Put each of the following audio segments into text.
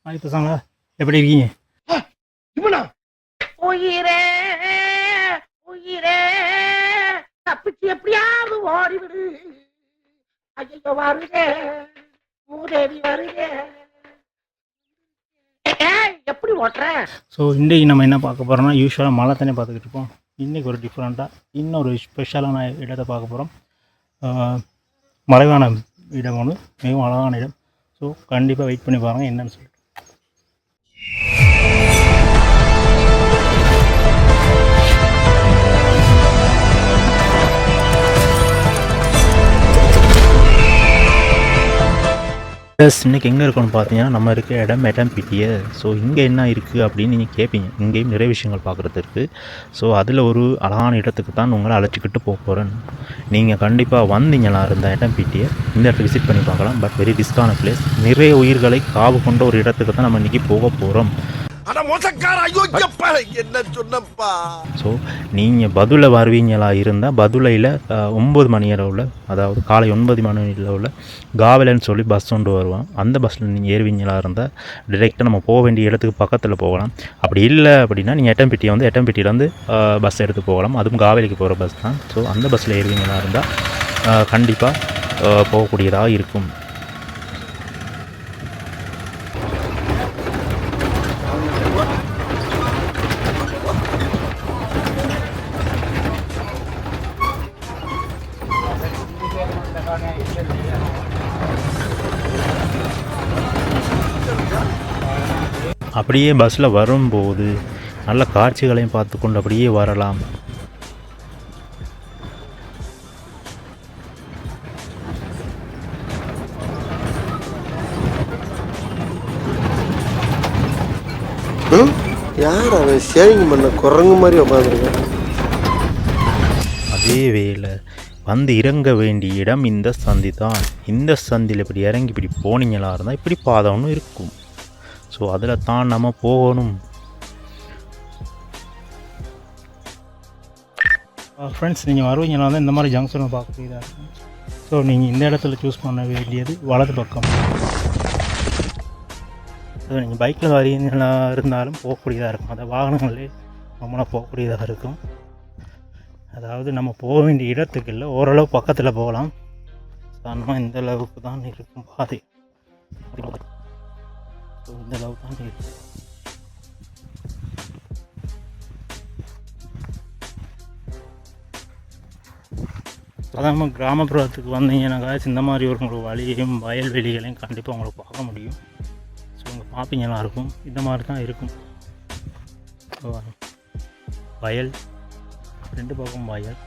Hi பசங்களா, எப்படி இருக்கீங்க? இவனா உயிரே உயிரே தப்பிச்சு எப்படியாவது ஓடிவிடு. ஐயோ வருதே மூதேவி வருதே. எப்படி ஓட்டுற? ஸோ இன்றைக்கி நம்ம என்ன பார்க்க போகிறோம்னா, யூஸ்வலாக மழை தானே பார்த்துக்கிட்டு இருப்போம். இன்றைக்கி ஒரு டிஃப்ரெண்ட்டாக இன்னொரு ஸ்பெஷலான இடத்தை பார்க்க போகிறோம். மலைவான இடம் ஒன்று, மிகவும் அழகான இடம். ஸோ கண்டிப்பாக வெயிட் பண்ணி பாருங்கள் என்னென்னு சொல்லிட்டு. ப்ளஸ் இன்றைக்கி எங்கே இருக்கணும்னு பார்த்தீங்கன்னா, நம்ம இருக்க இடம் எட்டம்பிட்டிய. ஸோ இங்கே என்ன இருக்குது அப்படின்னு நீங்கள் கேட்பீங்க. இங்கேயும் நிறைய விஷயங்கள் பார்க்குறது இருக்குது. ஸோ அதில் ஒரு அழகான இடத்துக்கு தான் உங்களை அழைச்சிக்கிட்டு போக போகிறேன். நீங்கள் கண்டிப்பாக வந்தீங்களா இருந்த எட்டம்பிட்டியை இந்த இடத்துக்கு விசிட் பண்ணி பார்க்கலாம். பட் வெரி ரிஸ்கான பிளேஸ். நிறைய உயிர்களை காவு கொண்ட ஒரு இடத்துக்கு தான் நம்ம இன்றைக்கி போக போகிறோம். ஸோ நீங்கள் பதுளை வருவீங்களா இருந்தால் பதுளையில் 9 மணி அளவில், அதாவது காலை 9 மணி அளவில் காவலன்னு சொல்லி பஸ் கொண்டு வருவோம். அந்த பஸ்ஸில் நீங்கள் ஏறுவீங்களா இருந்தால் டிரெக்டாக நம்ம போக வேண்டிய இடத்துக்கு பக்கத்தில் போகலாம். அப்படி இல்லை அப்படின்னா நீங்கள் எட்டம்பிட்டியிலேருந்து பஸ் எடுத்து போகலாம். அதுவும் காவேரிக்கு போகிற பஸ் தான். ஸோ அந்த பஸ்ஸில் ஏறுவீங்களா இருந்தால் கண்டிப்பாக போகக்கூடியதாக இருக்கும். அப்படியே பஸ்ஸில் வரும்போது நல்ல காட்சிகளையும் பார்த்து கொண்டு அப்படியே வரலாம். யார் அவன் சேவிங் பண்ண குரங்கு மாதிரி உட்காந்துருக்கான். அதே வேளை வந்து இறங்க வேண்டிய இடம் இந்த சந்தி தான். இந்த சந்தியில் இப்படி இறங்கி இப்படி போனீங்களா இருந்தால் இப்படி பாதை ஒன்று இருக்கும். ஸோ அதில் தான் நம்ம போகணும். ஃப்ரெண்ட்ஸ், நீங்கள் வருவீங்களா வந்து இந்த மாதிரி ஜங்ஷனை பார்க்கக்கூடியதாக இருக்கும். ஸோ நீங்கள் இந்த இடத்துல சூஸ் பண்ண வேண்டியது வலது பக்கம். ஸோ நீங்கள் பைக்கில் வரீங்களா இருந்தாலும் போகக்கூடியதாக இருக்கும். அந்த வாகனங்களே நம்மளால் போகக்கூடியதாக இருக்கும். அதாவது நம்ம போக வேண்டிய இடத்துக்கு இல்லை, ஓரளவு பக்கத்தில் போகலாம். சாதாரணமாக இந்த அளவுக்கு தான் இருக்கும் பாதை. ஸோ இந்த அளவு தான் இருக்கும். சாதாரணமாக கிராமப்புறத்துக்கு வந்தீங்கன்னாக்கா இந்த மாதிரி ஒரு வழியையும் வயல்வெளிகளையும் கண்டிப்பாக உங்களை பார்க்க முடியும். ஸோ உங்கள் பார்ப்பீங்களா இருக்கும். இந்த மாதிரி தான் இருக்கும். வயல், ரெண்டு பக்கம் வயல்.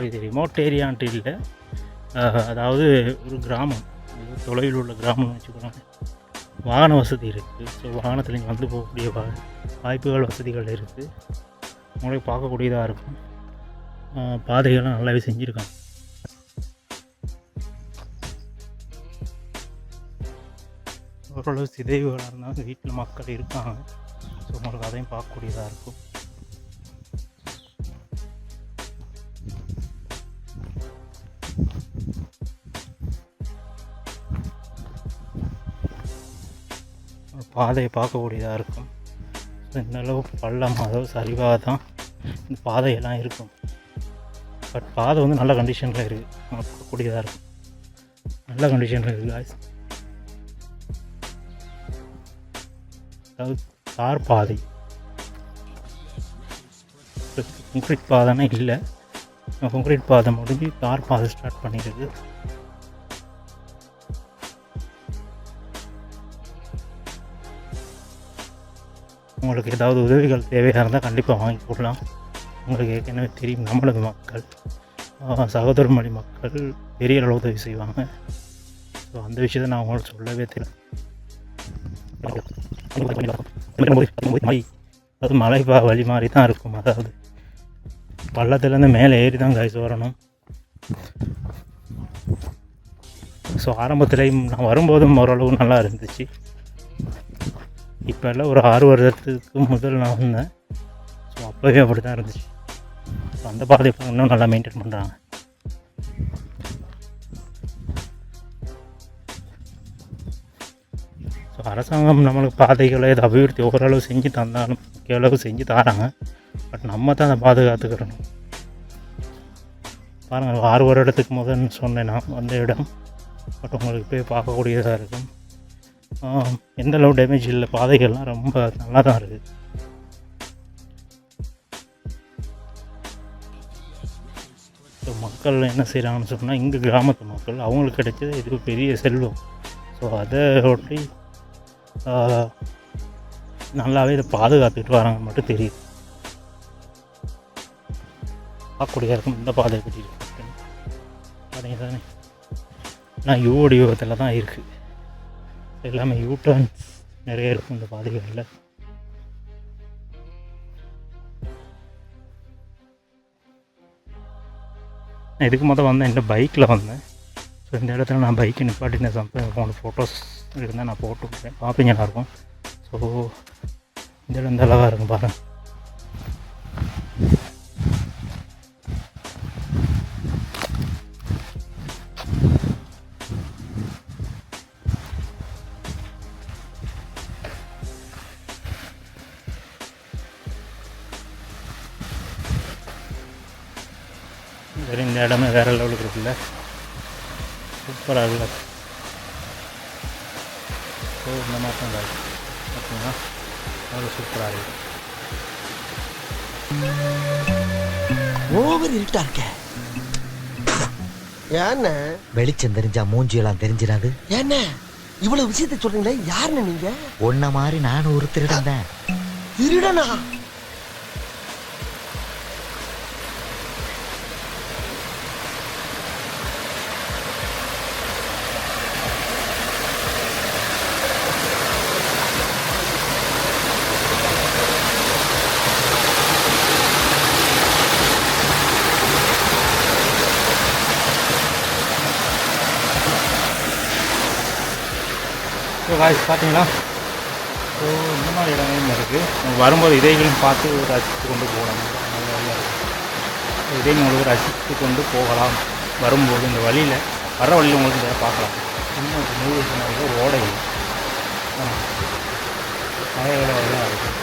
இது ரிமோட் ஏரியான்ட்டு இல்லை, அதாவது ஒரு கிராமம், தொலைவில் உள்ள கிராமம்னு வச்சுக்கலாம். வாகன வசதி இருக்குது. ஸோ வாகனத்தில் நீங்கள் வந்து போகக்கூடிய வாய்ப்புகள், வசதிகள் இருக்குது. உங்களுக்கு பார்க்கக்கூடியதாக இருக்கும். பாதைகள்லாம் நல்லாவே செஞ்சுருக்காங்க. ஓரளவு சிதைவுகளாக இருந்தாலும் வீட்டில் மக்கள் இருக்காங்க. ஸோ உங்களுக்கு அதையும் பார்க்கக்கூடியதாக இருக்கும். பாதையை பார்க்கக்கூடியதாக இருக்கும். இந்த அளவு பள்ளம், அதாவது சரிவாக தான் இந்த பாதையெல்லாம் இருக்கும். பட் பாதை வந்து நல்ல கண்டிஷனில் இருக்குது. பார்க்கக்கூடியதாக இருக்கும். நல்ல கண்டிஷனில் இருக்குது காய்ஸ். அதாவது தார் பாதை, கான்க்ரீட் பாதைன்னா இல்லை. கான்க்ரீட் பாதை முடிஞ்சு தார் பாதை ஸ்டார்ட் பண்ணியிருக்கு. உங்களுக்கு ஏதாவது உதவிகள் தேவையாக இருந்தால் கண்டிப்பாக வாங்கி போடலாம். உங்களுக்கு ஏற்கனவே தெரியும், நம்மளது மக்கள், சகோதர மொழி மக்கள் பெரிய அளவு உதவி செய்வாங்க. ஸோ அந்த விஷயத்தை நான் உங்களுக்கு சொல்லவே தெரியல. அது மலை வழி மாதிரி தான் இருக்கும். அதாவது பள்ளத்துலேருந்து மேலே ஏறி தான் காய்ச்சி வரணும். ஸோ ஆரம்பத்துலேயும் நான் வரும்போதும் ஓரளவு நல்லா இருந்துச்சு. இப்போ எல்லாம் ஒரு 6 வருடத்துக்கு முதல் நான் வந்தேன். ஸோ அப்போவே அப்படி தான் இருந்துச்சு. ஸோ அந்த பாதை இப்போ இன்னும் நல்லா மெயின்டைன் பண்ணுறாங்க. ஸோ அரசாங்கம் நம்மளுக்கு பாதைகளை இதை அபிவிருத்தி ஓரளவு செஞ்சு தந்தாலும் முக்கிய அளவு செஞ்சு தராங்க. பட் நம்ம தான் அதை பாதுகாத்துக்கிறணும். பாருங்கள், 6 வருடத்துக்கு முதல் சொன்னேன் நான் அந்த இடம். பட் உங்களுக்கு போய் பார்க்கக்கூடியதாக இருக்கும். எந்த அளவு டேமேஜ் இல்லை, பாதைகள்லாம் ரொம்ப நல்லா தான் இருக்குது. ஸோ மக்கள் என்ன செய்கிறாங்கன்னு சொன்னால், இங்கே கிராமத்து மக்கள் அவங்களுக்கு கிடைச்சது இது பெரிய செல்வம். ஸோ அதை ஒட்டி நல்லாவே இதை பாதுகாத்துக்கிட்டு வராங்க மட்டும் தெரியுது. பார்க்கக்கூடிய இருக்கும் இந்த பாதை பற்றி பார்த்தீங்க தானே. நான் யூ வடிவத்தில் தான் இருக்குது. எல்லாமே யூ டர்ன்ஸ் நிறைய இருக்கும் இந்த பாதைகளில். நான் இதுக்கு முதல் வந்தேன், இந்த பைக்கில் வந்தேன். ஸோ இந்த இடத்துல நான் பைக்கை நிப்பாட்டின சம்திங் ஃபோட்டோஸ் இருந்தால் நான் போட்டு விட்றேன், பார்ப்பீங்க நல்லாயிருக்கும். ஸோ இந்த இடம் இந்த அளவாக இருக்கும் பாருங்கள். இந்த இடமே வேறு லெவலுக்கு இருக்குல்ல, சூப்பராக இருக்குல்ல. ஸோ இந்த மாதிரி தான் பார்த்தீங்கன்னா அவ்வளோ சூப்பராக இருக்குது. ஓவர் இருட்டா இருக்க. ஏண்ணே வெளிச்சம் தெரிஞ்சா மூஞ்சியெல்லாம் தெரிஞ்சிடாது. ஏண்ணே இவ்வளவு விஷயத்தை சொல்றீங்களே, யாருன்னு நீங்க? உன்ன மாதிரி நானும் ஒரு திருடன் தான். திருடனா? ஸோ காய்ஸ் பார்த்தீங்களா, ஸோ இந்த மாதிரி இடங்களும் இருக்குது. வரும்போது இதைகளும் பார்த்து ரசித்து கொண்டு போகலாம். இதை உங்களுக்கு ரசித்து கொண்டு போகலாம். வரும்போது இந்த வழியில் வர வழியில் உங்களுக்கு இதை பார்க்கலாம். இன்னும் மூவி ஒரு ஓடை மழைகளெல்லாம் இருக்குது.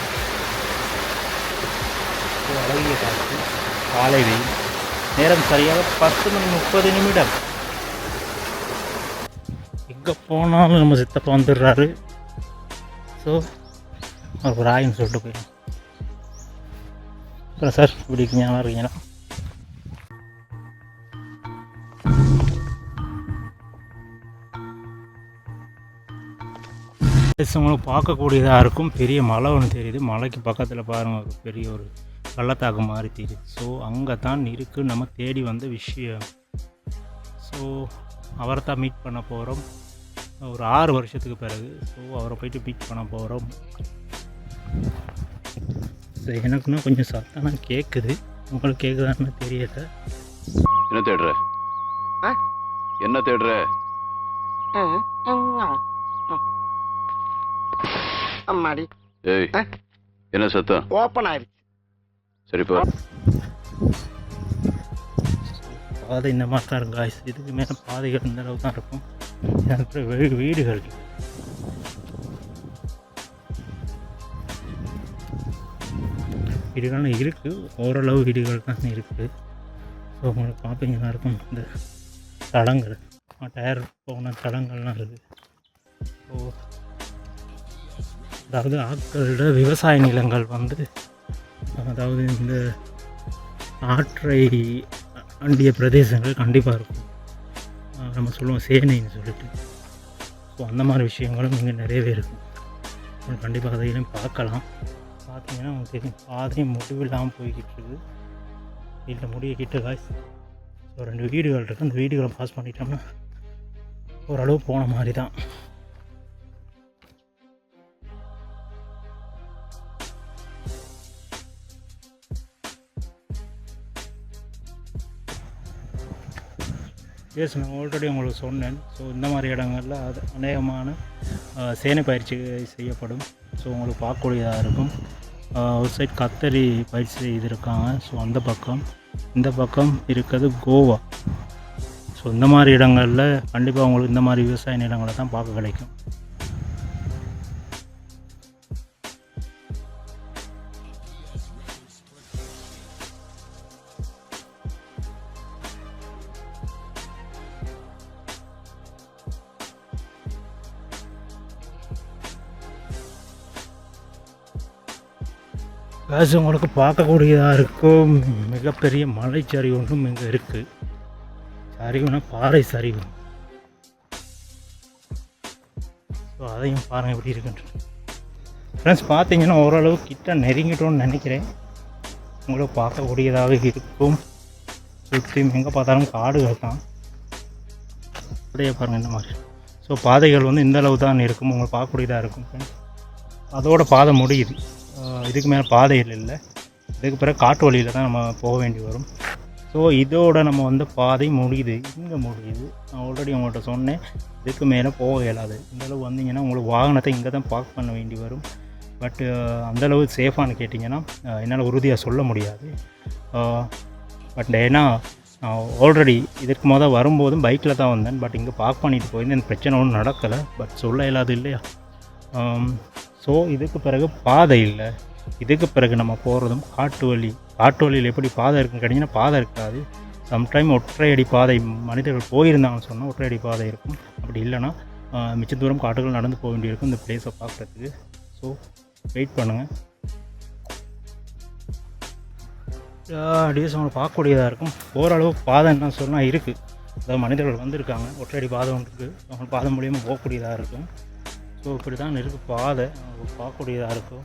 ஸோ அழகிய காற்று, காலை வெயில், நேரம் சரியாக 10:30. எங்கே போனாலும் நம்ம சித்தப்பா வந்துடுறாரு. ஸோ ஒரு ராயின்னு சொல்லிட்டு போயிடும். அப்புறம் சார் இப்படி இருக்கீங்க, நல்லா இருக்கீங்களா? உங்களுக்கு பார்க்கக்கூடியதாக இருக்கும். பெரிய மலை ஒன்று தெரியுது. மலைக்கு பக்கத்தில் பாருங்கள், ஒரு பெரிய ஒரு பள்ளத்தாக்கு மாதிரி தெரியுது. ஸோ அங்கே தான் இருக்குது நம்ம தேடி வந்த விஷயம். ஸோ அவரை தான் மீட் பண்ண போகிறோம் ஒரு 6 வருஷத்துக்கு பிறகு. ஸோ அவரை போயிட்டு மீட் பண்ண போகிறோம். ஸோ எனக்குன்னா கொஞ்சம் சத்தமாக கேட்குது, உங்களுக்கு கேட்குதான்னு தெரியல. என்ன தேடுற? என்ன தேடுற? அம்மாடி, ஏய், என்ன சத்தம்? ஓப்பன் ஆயிடுச்சு. சரிப்பா. பாதை இந்த மாதிரி தான் இருக்கும் காய்ஸ். இதுக்கு மேலே பாதைகள் இந்த அளவு தான் இருக்கும். அப்புறம் வீடுகள் வீடுகள்லாம் இருக்குது, ஓரளவு வீடுகள் தான் இருக்குது. ஸோ உங்களுக்கு பார்ப்பீங்கன்னா இருக்கும் இந்த தடங்கள், டயர் போன தடங்கள்லாம் இருக்குது. ஸோ அதாவது ஆட்களோட விவசாய நிலங்கள் வந்து, அதாவது இந்த ஆற்றை அண்டிய பிரதேசங்கள் கண்டிப்பாக இருக்கும். நம்ம சொல்லுவோம் சேனைன்னு சொல்லிட்டு. ஸோ அந்த மாதிரி விஷயங்களும் இங்கே நிறையவே இருக்கும். கண்டிப்பாக அதையும் பார்க்கலாம். பார்த்தீங்கன்னா உங்களுக்கு தெரியும், பாதையும் முடிவில்லாமல் போய்கிட்டு இருக்குது. வீட்டில் முடியக்கிட்டு காய்ஸ். ஸோ 2 வீடுகள் இருக்குது. அந்த வீடுகளை பாஸ் பண்ணிட்டோம்னா ஓரளவு போன மாதிரி தான். எஸ், நான் ஆல்ரெடி உங்களுக்கு சொன்னேன். ஸோ இந்த மாதிரி இடங்களில் அது அநேகமான சேனை பயிற்சி செய்யப்படும். ஸோ உங்களுக்கு பார்க்கக்கூடியதாக இருக்கும். ஒரு சைடு கத்தரி பயிர் செய்திருக்காங்க. ஸோ அந்த பக்கம், இந்த பக்கம் இருக்கிறது கோவா. ஸோ இந்த மாதிரி இடங்களில் கண்டிப்பாக உங்களுக்கு இந்த மாதிரி விவசாய நிலங்களை தான் பார்க்க கிடைக்கும். காசு உங்களுக்கு பார்க்கக்கூடியதாக இருக்கும். மிகப்பெரிய மலைச்சரிவு ஒன்றும் இங்கே இருக்குது. சரிவுனா பாறை சரிவு. ஸோ அதையும் பாருங்கள் எப்படி இருக்குன்ட்டு. ஃப்ரெண்ட்ஸ் பார்த்தீங்கன்னா ஓரளவு கிட்ட நெருங்கிட்டோன்னு நினைக்கிறேன். உங்களுக்கு பார்க்கக்கூடியதாக இருக்கும். சுற்றியும் எங்கே பார்த்தாலும் காடுகள் தான். அப்படியே பாருங்கள் இந்த மாதிரி. ஸோ பாதைகள் வந்து இந்த அளவு தான் இருக்கும். உங்களுக்கு பார்க்கக்கூடியதாக இருக்கும் ஃப்ரெண்ட்ஸ். அதோட பாதை முடியுது. இதுக்கு மேலே பாதைகள் இல்லை. இதுக்கு பிறகு காட்டு வழியில் தான் நம்ம போக வேண்டி வரும். ஸோ இதோட நம்ம வந்து பாதை முடியுது, இங்கே முடியுது. நான் ஆல்ரெடி உங்கள்கிட்ட சொன்னேன், இதுக்கு மேலே போக இயலாது. இந்தளவு வந்தீங்கன்னா உங்களுக்கு வாகனத்தை இங்கே தான் பார்க் பண்ண வேண்டி வரும். பட்டு அந்தளவு சேஃபானு கேட்டிங்கன்னா என்னால் உறுதியாக சொல்ல முடியாது. பட் ஏன்னா ஆல்ரெடி இதற்கு முதல் வரும்போதும் பைக்கில் தான் வந்தேன். பட் இங்கே பார்க் பண்ணிட்டு போயிருந்தேன். எனக்கு பிரச்சனை ஒன்றும் நடக்கலை. பட் சொல்ல இயலாது இல்லையா. ஸோ இதுக்கு பிறகு பாதை இல்லை. இதுக்கு பிறகு நம்ம போகிறதும் காட்டு வழி. காட்டு வழியில் எப்படி பாதை இருக்குன்னு கேட்டிங்கன்னா பாதை இருக்காது. சம்டைம் ஒற்றையடி பாதை மனிதர்கள் போயிருந்தாங்கன்னு சொன்னால் ஒற்றையடி பாதை இருக்கும். அப்படி இல்லைன்னா மிச்ச தூரம் காட்டுகள் நடந்து போக வேண்டியிருக்கும் இந்த பிளேஸை பார்க்குறதுக்கு. ஸோ வெயிட் பண்ணுங்கள். டேஸ் அவங்களை பார்க்கக்கூடியதாக இருக்கும். ஓரளவு பாதை என்ன சொன்னால் இருக்குது. அதாவது மனிதர்கள் வந்திருக்காங்க. ஒற்றையடி பாதை ஒன்று இருக்குது. அவங்க பாதை மூலியமாக போகக்கூடியதாக இருக்கும். ஸோ இப்படி தான் இருக்குது பாதை. பார்க்கக்கூடியதாக இருக்கும்.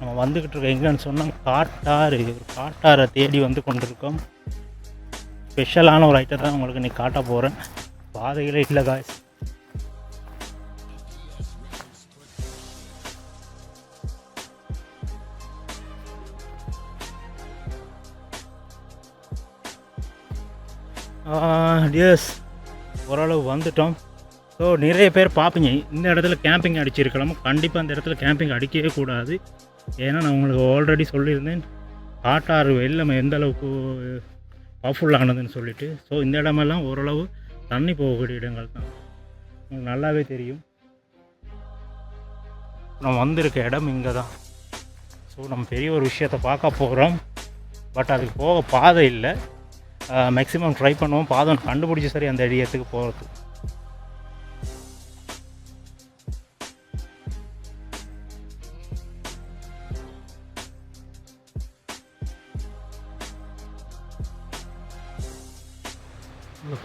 நம்ம வந்துக்கிட்டு இருக்கோம் எங்கன்னு சொன்னால் காட்டாறு. ஒரு காட்டாரை தேடி வந்து கொண்டிருக்கோம். ஸ்பெஷலான ஒரு ஐட்டம் தான் உங்களுக்கு இன்றைக்கி காட்ட போகிறேன். பாதைகளே இல்லை காய்ஸ். டியர்ஸ் ஓரளவு வந்துட்டோம். ஸோ நிறைய பேர் பார்ப்பீங்க இந்த இடத்துல கேம்பிங் அடிச்சிருக்கலாம். கண்டிப்பாக அந்த இடத்துல கேம்பிங் அடிக்கவே கூடாது. ஏன்னா நான் உங்களுக்கு ஆல்ரெடி சொல்லியிருந்தேன் காட்டாறு வெள்ளம் எந்த அளவுக்கு பவர்ஃபுல் ஆனதுன்னு சொல்லிட்டு. ஸோ இந்த இடமெல்லாம் ஓரளவு தண்ணி போகக்கூடிய இடங்கள் தான். உங்களுக்கு நல்லாவே தெரியும். நம்ம வந்திருக்க இடம் இங்கே தான். ஸோ நம்ம பெரிய ஒரு விஷயத்தை பார்க்க போகிறோம். பட் அதுக்கு போக பாதை இல்லை. மேக்ஸிமம் ட்ரை பண்ணுவோம் பாதை கண்டுபிடிச்சி சரி அந்த இடத்துக்கு போகிறது.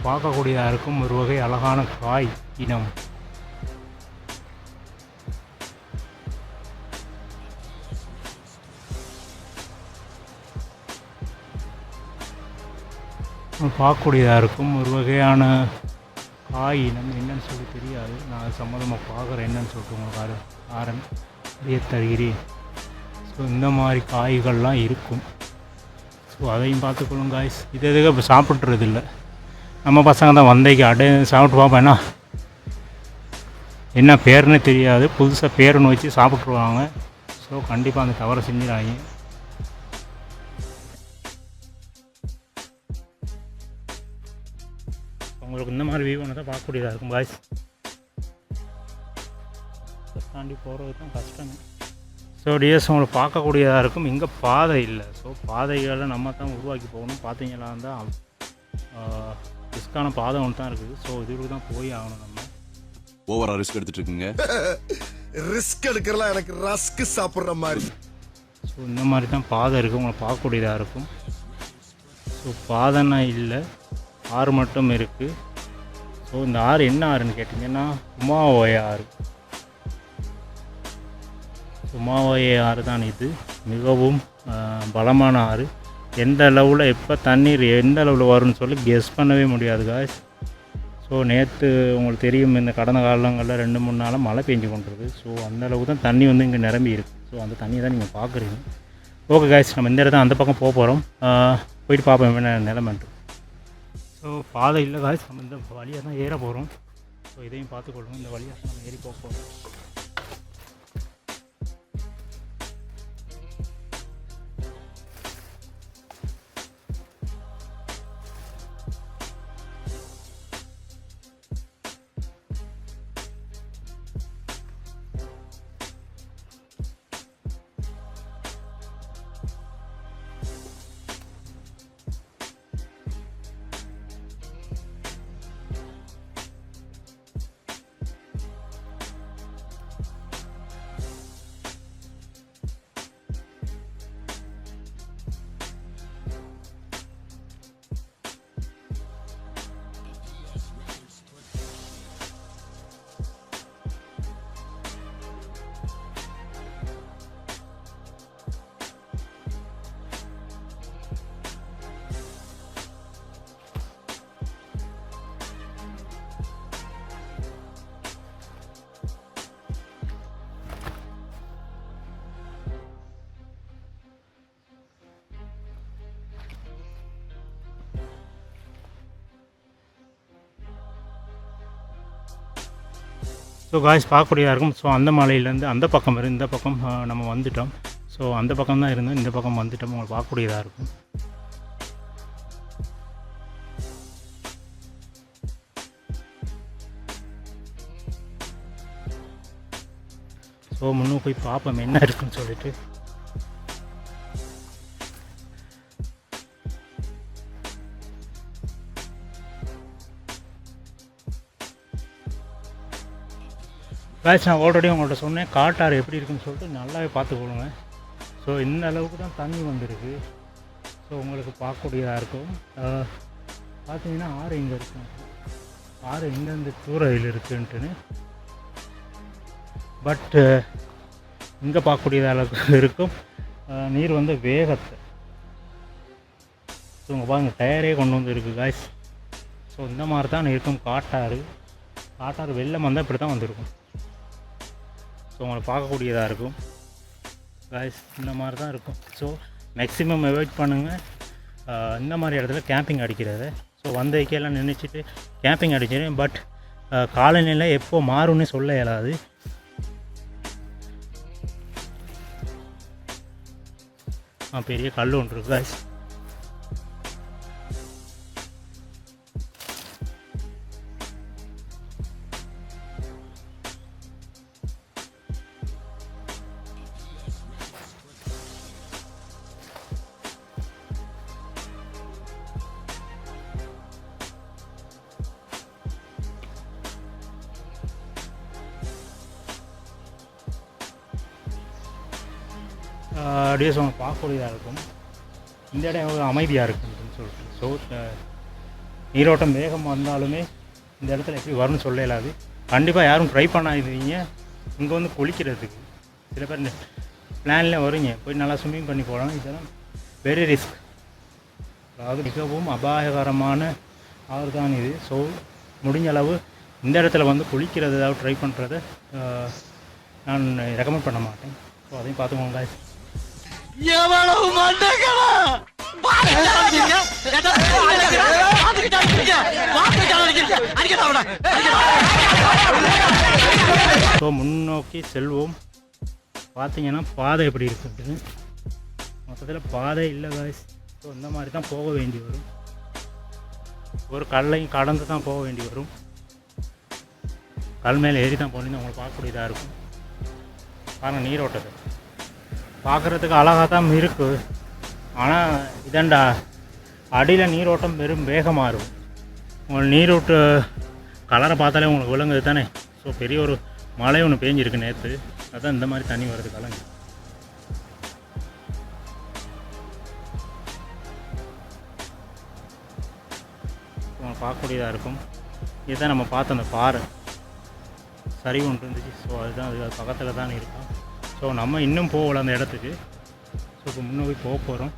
பார்க்கக்கூடியதாக இருக்கும் ஒரு வகை அழகான காய் இனம். பார்க்கக்கூடியதாக இருக்கும் ஒரு வகையான காய் இனம். என்னன்னு சொல்லி தெரியாது. நான் அது சம்மந்தமாக பார்க்குறேன் என்னன்னு சொல்லிட்டு உங்களுக்கு ஆரன் அறிய தருகிறேன். ஸோ இந்த மாதிரி காய்கள்லாம் இருக்கும். ஸோ அதையும் பார்த்துக்கொள்ளும் காய்ஸ். இது எதுக்கு இப்போ சாப்பிட்றது இல்லை. நம்ம பசங்க தான் வந்தைக்கு சாப்பிட்டு பார்ப்போம். என்ன பேருன்னு தெரியாது. புதுசாக பேருன்னு வச்சு சாப்பிட்ருவாங்க. ஸோ கண்டிப்பாக அந்த தவறை செஞ்சிடாங்க. உங்களுக்கு இந்த மாதிரி வியூ தான் பார்க்கக்கூடியதாக இருக்கும் பாய்ஸ். தாண்டி போகிறது தான் கஷ்டம். ஸோ டிஎஸ் உங்களுக்கு பார்க்கக்கூடியதாக இருக்கும். இங்கே பாதை இல்லை. ஸோ பாதைகளை நம்ம தான் உருவாக்கி போகணும். பார்த்தீங்களா இருந்தால் ரிஸ்க்கான பாதை ஒன்று தான் இருக்குது. ஸோ இதுக்கு தான் போய் ஆகணும். நம்ம ஓவரா ரிஸ்க் எடுத்துட்டு இருக்குங்க. ரிஸ்க் எடுக்கிறலாம் எனக்கு ரஸ்க் சாப்பிட்ற மாதிரி. ஸோ இந்த மாதிரி தான் பாதை இருக்குது. உங்களை பார்க்கக்கூடியதாக இருக்கும். ஸோ பாதைன்னா இல்லை, ஆறு மட்டும் இருக்குது. ஸோ இந்த ஆறு என்ன ஆறுன்னு கேட்டிங்கன்னா உமாவோய ஆறு. உமாவோய ஆறு தான் இது. மிகவும் பலமான ஆறு. எந்த அளவில் எப்போ தண்ணீர் எந்த அளவில் வரும்னு சொல்லி கெஸ் பண்ணவே முடியாது காய்ஸ். ஸோ நேற்று உங்களுக்கு தெரியும் இந்த கடந்த காலங்களில் 2-3 நாளாக மழை பெஞ்சு கொண்டிருக்கு. ஸோ அந்த அளவுக்கு தான் தண்ணி வந்து இங்கே நிரம்பி இருக்குது. ஸோ அந்த தண்ணியை தான் நீங்கள் பார்க்குறீங்க. ஓகே காய்ஸ், நம்ம இந்த இடத்துல அந்த பக்கம் போக போகிறோம். போயிட்டு பார்ப்போம் என்ன நிலைமைன்ட்டு. ஸோ பாதை இல்லை காய்ஸ், நம்ம இந்த வழியாக தான் ஏற போகிறோம். ஸோ இதையும் பார்த்துக்கொள்ளுங்க. இந்த வழியாக நம்ம ஏறி போக போகிறோம். ஸோ காய்ஸ் பார்க்கக்கூடியதாக இருக்கும். ஸோ அந்த மலையிலேருந்து அந்த பக்கம் இந்த பக்கம் நம்ம வந்துட்டோம். ஸோ அந்த பக்கம் தான் இருந்தோம், இந்த பக்கம் வந்துட்டோம். உங்களுக்கு பார்க்கக்கூடியதாக இருக்கும். ஸோ முன்னும் போய் பார்ப்போம் என்ன இருக்குன்னு சொல்லிட்டு. காய்ஸ் நான் ஆல்ரெடி உங்கள்கிட்ட சொன்னேன் காட்டாறு எப்படி இருக்குன்னு சொல்லிட்டு நல்லாவே பார்த்துக்கொள்ளுங்க. ஸோ இந்த அளவுக்கு தான் தண்ணி வந்திருக்கு. ஸோ உங்களுக்கு பார்க்கக்கூடியதாக இருக்கும். பார்த்தீங்கன்னா ஆறு எங்கே இருக்கும், ஆறு எங்கேருந்து தூரத்தில் இருக்குன்ட்டுன்னு. பட் இங்கே பார்க்கக்கூடிய அளவுக்கு இருக்கும். நீர் வந்து வேகத்தை ஸோ உங்கள் பாருங்கள் டயரே கொண்டு வந்து இருக்குது காய்ஸ். ஸோ இந்த மாதிரி தான் இருக்கும் காட்டாறு. காட்டாறு வெள்ளம் வந்தால் இப்படி தான் வந்துருக்கும். ஸோ உங்களை பார்க்கக்கூடியதாக இருக்கும் காய்ஸ். இந்த மாதிரி தான் இருக்கும். ஸோ மேக்ஸிமம் அவாய்ட் பண்ணுங்கள் இந்த மாதிரி இடத்துல கேம்பிங் அடிக்கிறத. ஸோ வந்த வைக்கையெல்லாம் நினச்சிட்டு கேம்பிங் அடிச்சிடும். பட் காலநிலை எப்போ மாறும்னு சொல்ல இயலாது. பெரிய கல் ஒன்று இருக்கு காய்ஸ். அப்படியே ஸோ பார்க்கக்கூடியதாக இருக்கும். இந்த இடம் எவ்வளோ அமைதியாக இருக்குன்னு சொல்லிட்டு. ஸோ நீரோட்டம் வேகம் வந்தாலுமே இந்த இடத்துல எப்படி வரும்னு சொல்ல இயலாது. கண்டிப்பாக யாரும் ட்ரை பண்ணாதீங்க இங்கே வந்து குளிக்கிறதுக்கு. சில பேர் இந்த பிளானில் வருங்க போய் நல்லா ஸ்விம்மிங் பண்ணி போகலாம். இதெல்லாம் வெரி ரிஸ்க், அதாவது மிகவும் அபாயகரமான ஆறு தான் இது. ஸோ முடிஞ்ச அளவு இந்த இடத்துல வந்து குளிக்கிறது ஏதாவது ட்ரை பண்ணுறதை நான் ரெக்கமெண்ட் பண்ண மாட்டேன். ஸோ அதையும் பார்த்துக்கோங்க. ஸோ முன்னோக்கி செல்வோம். பார்த்தீங்கன்னா பாதை எப்படி இருக்குது, மொத்தத்தில் பாதை இல்லை காய்ஸ். ஸோ இந்த மாதிரி தான் போக வேண்டி வரும். ஒரு கல்லையும் கடந்து தான் போக வேண்டி வரும். கல் மேலே ஏறி தான் போனீங்கன்னா உங்களுக்கு பார்க்கக்கூடியதாக இருக்கும். பாருங்கள் நீரோட்டத்தை பார்க்குறதுக்கு அழகாக தான் இருக்குது. ஆனால் இதண்டா அடியில் நீரோட்டம் வெறும் வேகமாக இருக்கும். உங்களுக்கு நீரோட்டு கலரை பார்த்தாலே உங்களுக்கு விளங்குது தானே. ஸோ பெரிய ஒரு மழை ஒன்று பேஞ்சிருக்கு நேற்று, அதுதான் இந்த மாதிரி தண்ணி வருது கலங்கு. உங்களுக்கு பார்க்கக்கூடியதாக இருக்கும். இதுதான் நம்ம பார்த்த அந்த பாறை சரிவு ஒன்று இருந்துச்சு. ஸோ அதுதான் அது பக்கத்தில் தான் இருக்கும். ஸோ நம்ம இன்னும் போகல அந்த இடத்துக்கு. ஸோ இப்போ முன்னே போய் போகிறோம்.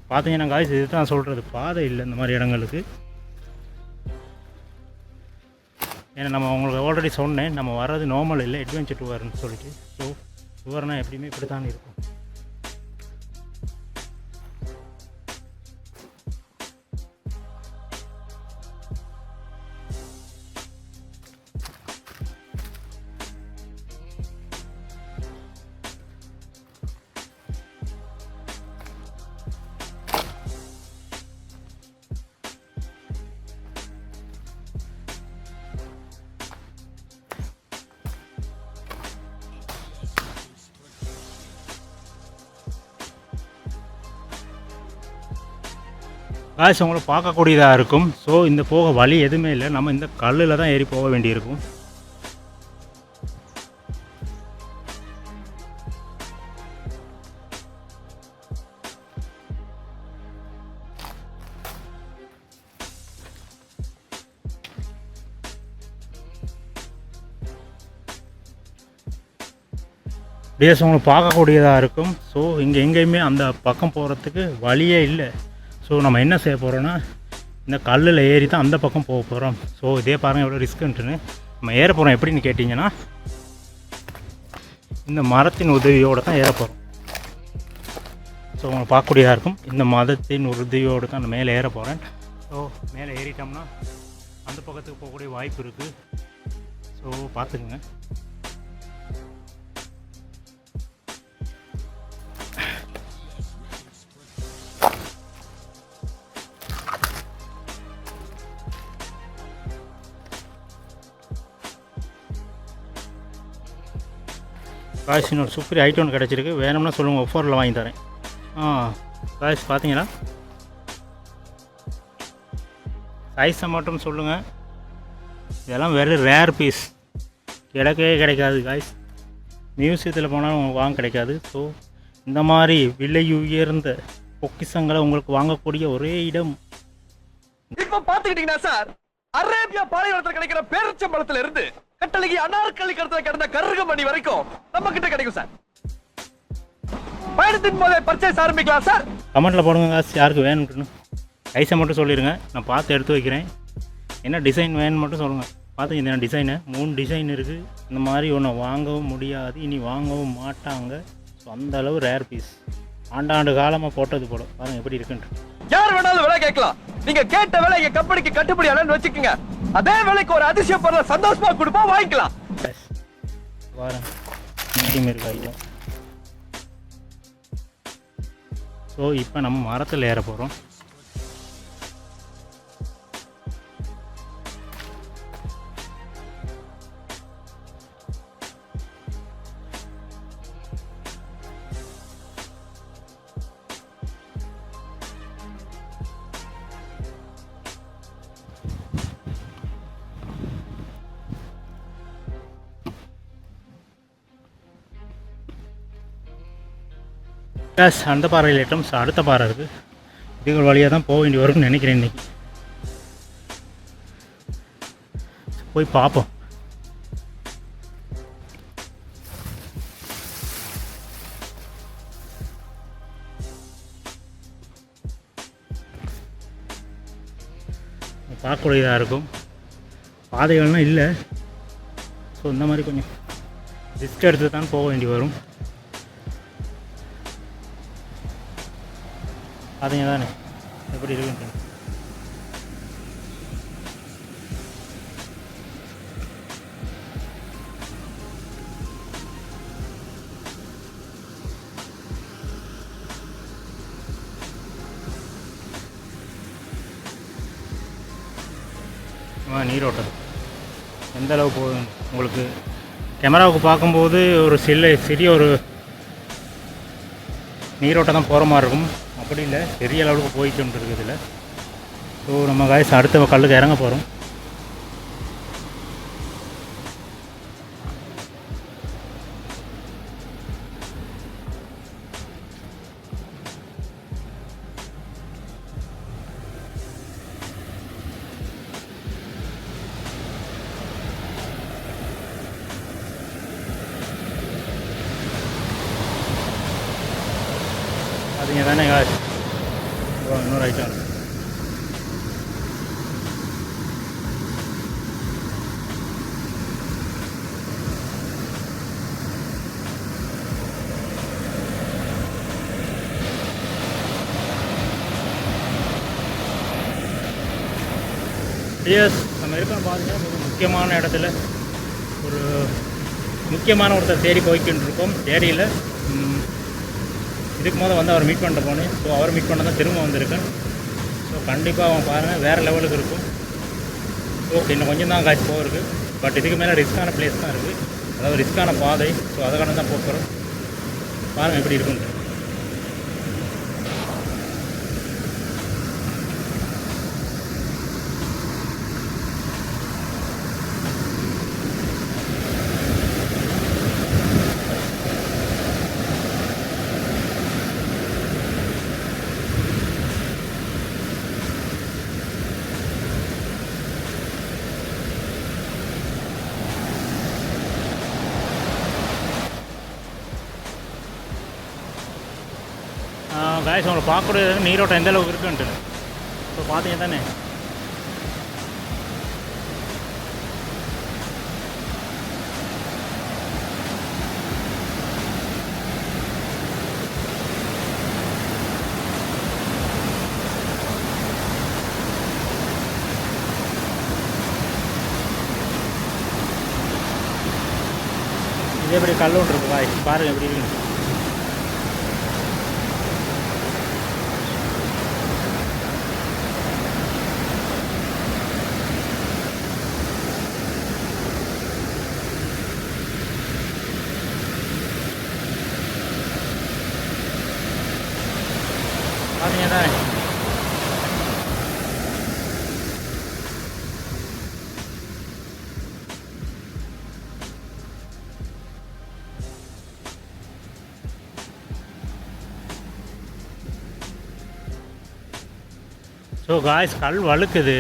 பார்த்தீங்கன்னா காய்ஸ் இது தான் சொல்கிறது, பாதை இல்லை இந்த மாதிரி இடங்களுக்கு. ஏன்னா நம்ம உங்களுக்கு ஆல்ரெடி சொன்னேன் நம்ம வர்றது நார்மல் இல்லை, அட்வென்ச்சர் டூர்னு சொல்லிட்டு. ஸோ டூர்னால் எப்படியுமே இப்படி தான் இருக்கும். காய்ஸ் உங்களை பார்க்கக்கூடியதாக இருக்கும். ஸோ இந்த போக வழி எதுவுமே இல்லை, நம்ம இந்த கல்லில் தான் ஏறி போக வேண்டியிருக்கும். டேஸ் உங்களுக்கு பார்க்கக்கூடியதாக இருக்கும். ஸோ இங்கே எங்கேயுமே அந்த பக்கம் போகிறதுக்கு வழியே இல்லை. ஸோ நம்ம என்ன செய்ய போகிறோன்னா இந்த கல்லில் ஏறி தான் அந்த பக்கம் போக போகிறோம். ஸோ இதே பாருங்கள் எவ்வளோ ரிஸ்க்குன்ட்டுன்னு. நம்ம ஏற போகிறோம் எப்படின்னு கேட்டிங்கன்னா இந்த மரத்தின் உதவியோடு தான் ஏற போகிறோம். ஸோ உங்களுக்கு பார்க்கக்கூடியதாக இருக்கும். இந்த மரத்தின் உதவியோடு தான் நான் மேலே ஏற போகிறேன். ஸோ மேலே ஏறிட்டோம்னா அந்த பக்கத்துக்கு போகக்கூடிய வாய்ப்பு இருக்குது. ஸோ பார்த்துக்குங்க. காய்ஸ் இன்னொரு சூப்பர் ஐட்டம் ஒன்று கிடச்சிருக்கு. வேணும்னா சொல்லுங்கள், ஆஃபரில் வாங்கி தரேன். காய்ஸ் பார்த்தீங்களா, சைஸை மட்டும் சொல்லுங்கள். இதெல்லாம் வெரி ரேர் பீஸ், கிடைக்கவே கிடைக்காது காய்ஸ். மியூசியத்தில் போனால் உங்களுக்கு வாங்க கிடைக்காது. ஸோ இந்த மாதிரி விலை உயர்ந்த பொக்கிஷங்களை உங்களுக்கு வாங்கக்கூடிய ஒரே இடம். இப்ப பாத்துக்கிட்டீங்கன்னா சார், அரேபியா பாலைவனத்துல கிடைக்கிற பேரிச்சம்பழத்துல இருந்து கட்டளைக்கு அனார்கலி கடத்துல கிடந்த கருகமணி வரைக்கும் நம்ம கிட்ட கிடைக்கும் சார். பயணத்தின் போதே பர்ச்சேஸ் ஆரம்பிக்கலாம் சார். கமெண்ட்டில் போடுங்க காசு, யாருக்கு வேணும்னு. சைஸை மட்டும் சொல்லிடுங்க, நான் பார்த்து எடுத்து வைக்கிறேன். என்ன டிசைன் வேணும்னு மட்டும் சொல்லுங்கள். பார்த்து இந்த டிசைனு 3 டிசைன் இருக்குது. இந்த மாதிரி ஒன்று வாங்கவும் முடியாது, இனி வாங்கவும் மாட்டாங்க. ஸோ அந்த அளவு ரேர் பீஸ், ஆண்டாண்டு காலமாக போட்டது போல. பாருங்கள் எப்படி இருக்குன்ட்டு. யார் வேணாலும் விலை கேட்கலாம். நீங்க கேட்ட விலை எங்க கம்பெனிக்கு கட்டுப்படி ஆனன்னு வச்சுக்கோங்க. அதே விலைக்கு ஒரு அதிசய பொருளை சந்தோஷமா கொடுப்போம், வாங்கிக்கலாம். ஐட்டம். ஸோ இப்போ நம்ம மரத்தில் ஏற போகிறோம். ப்ளஸ் அந்த பாறையில் ஐட்டம்ஸ் அடுத்த பாறை இருக்குது. இதுகள் வழியாக தான் போக வேண்டி வரும்னு நினைக்கிறேன். இன்றைக்கி போய் பார்ப்போம். பார்க்கக்கூடியதாக இருக்கும். பாதைகள்லாம் இல்லை. ஸோ இந்த மாதிரி கொஞ்சம் ரிஸ்க் எடுத்து தான் போக வேண்டி வரும். அதுங்க தானே எப்படி இருக்குன்னு. நீரோட்டம் எந்த அளவு போகுது உங்களுக்கு கேமராவுக்கு பார்க்கும்போது ஒரு சிறிய ஒரு நீரோட்டம் தான் போகிற மாதிரி இருக்கும். அப்படி இல்லை, பெரிய அளவுக்கு போய்க்கிட்டு இருக்குது இதில். ஸோ நம்ம காய்ஸ் அடுத்த கல்லுக்கு இறங்க போகிறோம். அதுங்க தானே காய்ஸ். இன்னொரு ஐட்டம் நம்ம இருக்கோம். பார்த்தீங்கன்னா ஒரு முக்கியமான இடத்துல ஒரு முக்கியமான ஒருத்தர் தேடி போய்கிட்டு இருக்கோம். தேடியில் இதுக்கு முதல் வந்து அவர் மீட் பண்ணிட்டு போனேன். ஸோ அவர் மீட் பண்ண தான் திரும்ப வந்திருக்கேன். ஸோ கண்டிப்பாக அவன் பாருங்கள் வேறு லெவலுக்கு இருக்கும். ஓகே, இன்னும் கொஞ்சம் தான் காய்ச்சி போகிறது. பட் இதுக்கு மேலே ரிஸ்க்கான பிளேஸ் தான் இருக்குது, அதாவது ரிஸ்க்கான பாதை. ஸோ அதுக்கான தான் போகிறோம். பாருங்கள் எப்படி இருக்குன்னு. காய்ஸ் உங்களை பார்க்கக்கூடிய நீரோட்டம் எந்த அளவுக்கு இருக்குன்ட்டு. ஸோ பார்த்தீங்க தானே. இது எப்படி கல் ஒன்று இருக்கு காய்ஸ், பாருங்கள் எப்படி இருக்கு. பார்த்தீங்கன்னா ஸோ காய்ஸ் கல் வழுக்குது.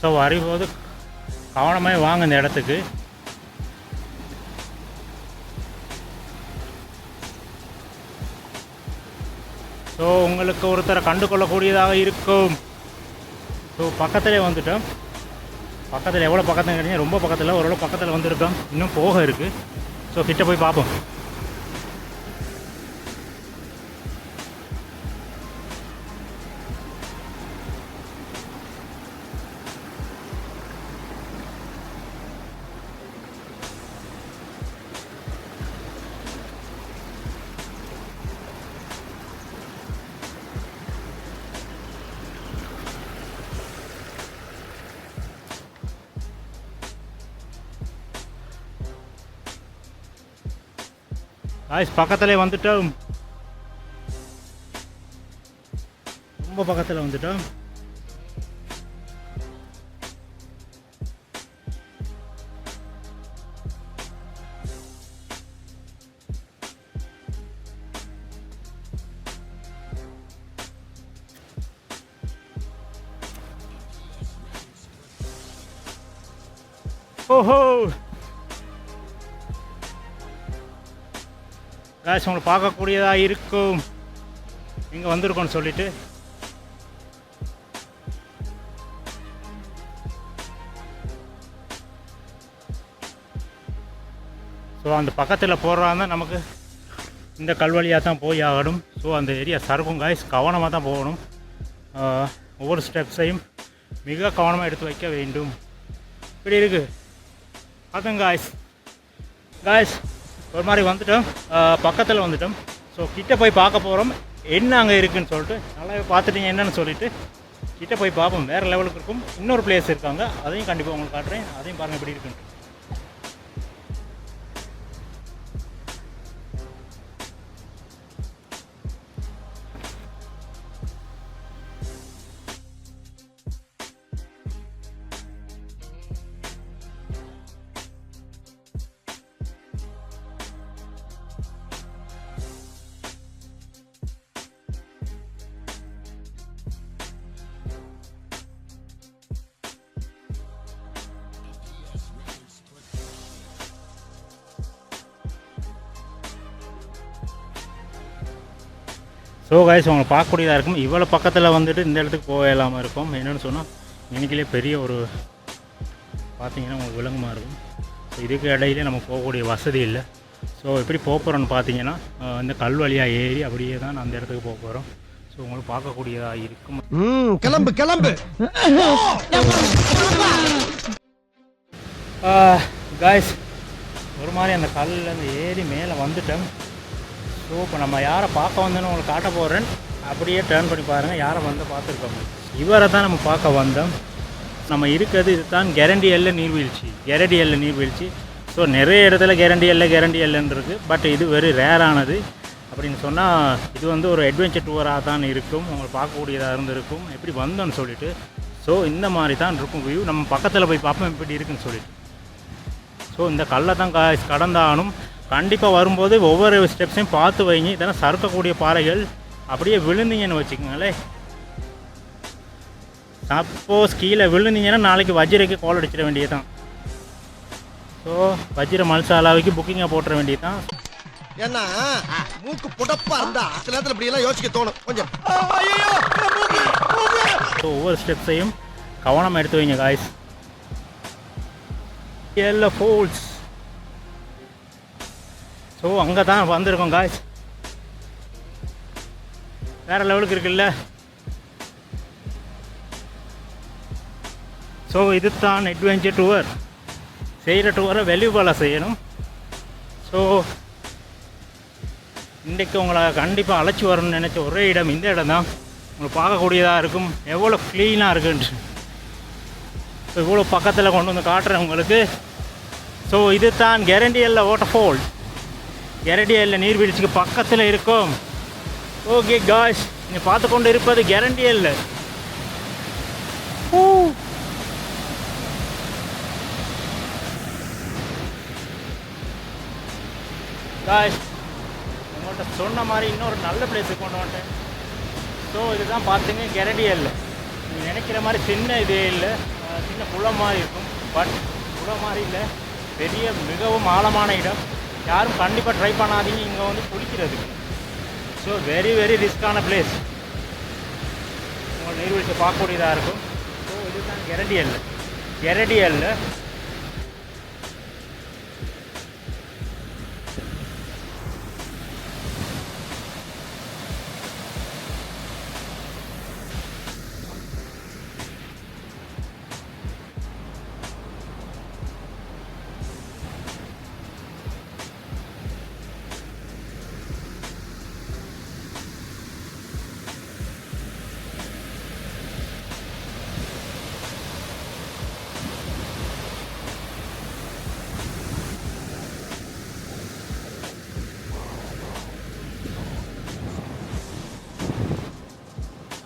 ஸோ வரும்போது கவனமாக வாங்க இந்த இடத்துக்கு. ஸோ உங்களுக்கு ஒருத்தரை கண்டு கொள்ளக்கூடியதாக இருக்கும். ஸோ பக்கத்துலேயே வந்துட்டோம். பக்கத்தில் எவ்வளோ பக்கத்தில் கிடையாது, ரொம்ப பக்கத்தில், ஓரளவு பக்கத்தில் வந்துருக்கோம். இன்னும் போக இருக்குது. ஸோ கிட்ட போய் பார்ப்போம். காய்ஸ் பக்கத்தில் வந்துட்டோம். ரொம்ப பக்கத்தில் வந்துட்டோம். ஓஹோ காய்ஸ் உங்களை பார்க்கக்கூடியதாக இருக்கும். இங்கே வந்திருக்கோன்னு சொல்லிட்டு ஸோ அந்த பக்கத்தில் போடுறாங்க நமக்கு இந்த கல்வழியாக தான் போய் ஆகணும். ஸோ அந்த ஏரியா சருக்கும் காய்ஸ், கவனமாக தான் போகணும். ஒவ்வொரு ஸ்டெப்ஸையும் மிக கவனமாக எடுத்து வைக்க வேண்டும். இப்படி இருக்குது அதுங்க காய்ஸ். காய்ஸ் ஒரு மாதிரி வந்துட்டோம், பக்கத்தில் வந்துட்டோம். ஸோ கிட்ட போய் பார்க்க போகிறோம் என்ன அங்கே இருக்குதுன்னு சொல்லிட்டு. நல்லா பார்த்துட்டீங்க என்னென்னு சொல்லிவிட்டு கிட்ட போய் பார்ப்போம். வேறு லெவலுக்கு இருக்கும். இன்னொரு பிளேஸ் இருக்காங்க, அதையும் கண்டிப்பாக உங்களுக்கு காட்டுறேன். அதையும் பாருங்கள் எப்படி இருக்குன்ட்டு. ஸோ கைஸ் உங்களை பார்க்கக்கூடியதாக இருக்கும். இவ்வளோ பக்கத்தில் வந்துட்டு இந்த இடத்துக்கு போகலாமல் இருக்கும். என்னென்னு சொன்னால் எனக்குள்ளே பெரிய ஒரு பார்த்தீங்கன்னா உங்களுக்கு விலங்குமா இருக்கும். ஸோ இதுக்கு இடையிலே நம்ம போகக்கூடிய வசதி இல்லை. ஸோ எப்படி போகிறோன்னு பார்த்தீங்கன்னா இந்த கல் வழியாக ஏறி அப்படியே தான் அந்த இடத்துக்கு போக போகிறோம். ஸோ உங்களுக்கு பார்க்கக்கூடியதாக இருக்கும். கிளம்பு கிளம்பு காய்ஸ் ஒரு மாதிரி அந்த கல்லில் அந்த ஏறி மேலே வந்துட்டோம். ஸோ இப்போ நம்ம யாரை பார்க்க வந்தோன்னு உங்களுக்கு காட்ட போகிறேன். அப்படியே டேர்ன் பண்ணி பாருங்கள் யாரை வந்து பார்த்துருக்கோம். இவரை தான் நம்ம பார்க்க வந்தோம். நம்ம இருக்கிறது இது தான் கெரண்டியல்ல நீர்வீழ்ச்சி. கெரண்டியல்ல நீர்வீழ்ச்சி. ஸோ நிறைய இடத்துல கெரண்டியல்லுன்னு இருக்குது. பட் இது வெரி ரேரானது அப்படின்னு சொன்னால் இது வந்து ஒரு அட்வென்ச்சர் டூராக தான் இருக்கும். உங்களுக்கு பார்க்கக்கூடியதாக இருந்திருக்கும் எப்படி வந்தோன்னு சொல்லிட்டு. ஸோ இந்த மாதிரி தான் இருக்கும் வியூ. நம்ம பக்கத்தில் போய் பார்ப்போம் எப்படி இருக்குன்னு சொல்லிட்டு. ஸோ இந்த கல்லை தான் கடந்தாகணும். கண்டிப்பாக வரும்போது ஒவ்வொரு ஸ்டெப்ஸையும் பார்த்து வைங்க. இதெல்லாம் சறுக்கக்கூடிய பாறைகள். அப்படியே விழுந்தீங்கன்னு வச்சுக்கோங்களேன். சப்போஸ் கீழே விழுந்தீங்கன்னா நாளைக்கு வஜ்ரைக்கு கால் அடிச்சிட வேண்டியதுதான். ஸோ வஜ்ர மல்சாலாவுக்கு புக்கிங்கை போட்டுற வேண்டியதுதான். ஏன்னா மூக்கு புடப்பா இருந்தா சில நேரத்துல இப்படி எல்லாம் யோசிக்க தோணும் கொஞ்சம். ஸோ ஒவ்வொரு ஸ்டெப்ஸையும் கவனமாக எடுத்து வைங்க காய்ஸ். எல்ல ஃபால்ஸ். ஸோ அங்கே தான் வந்திருக்கோம் காய்ஸ். வேறு லெவலுக்கு இருக்குல்ல. ஸோ இது தான் அட்வென்ச்சர் டூர். செய்கிற டூரை வேல்யூபலாக செய்யணும். ஸோ ஸோ இன்றைக்கு உங்களை கண்டிப்பாக அழைச்சி வரணும்னு நினச்ச ஒரே இடம் இந்த இடம் தான். உங்களுக்கு பார்க்கக்கூடியதாக இருக்கும் எவ்வளோ க்ளீனாக இருக்குன்ட்டு. ஸோ இவ்வளோ பக்கத்தில் கொண்டு வந்து காட்டுறேன் உங்களுக்கு. ஸோ இது தான் கெரண்டியல்ல வாட்டர்ஃபால். கெரண்டியல்ல நீர்வீழ்ச்சிக்கு பக்கத்தில் இருக்கும். ஓகே காய்ஸ், நீங்கள் பார்த்து கொண்டு இருப்பது கெரண்டியல்ல. காய்ஸ், உங்கள்கிட்ட சொன்ன மாதிரி இன்னொரு நல்ல பிளேஸுக்கு கொண்டு வந்துட்டேன். ஸோ இதுதான் பார்த்துங்க கெரண்டியல்ல. நீங்கள் நினைக்கிற மாதிரி சின்ன இதே இல்லை, சின்ன குளம் மாதிரி இருக்கும். பட் குளம் மாதிரி இல்லை, பெரிய மிகவும் ஆழமான இடம். யாரும் கண்டிப்பாக ட்ரை பண்ணாதீங்க இங்கே வந்து குளிக்கிறதுக்கு. ஸோ வெரி வெரி ரிஸ்க்கான பிளேஸ். உங்கள் நீர்வீழ்ச்சி பார்க்கக்கூடியதாக இருக்கும். ஸோ இதுதான் கெரண்டியல்ல. கெரண்டியல்ல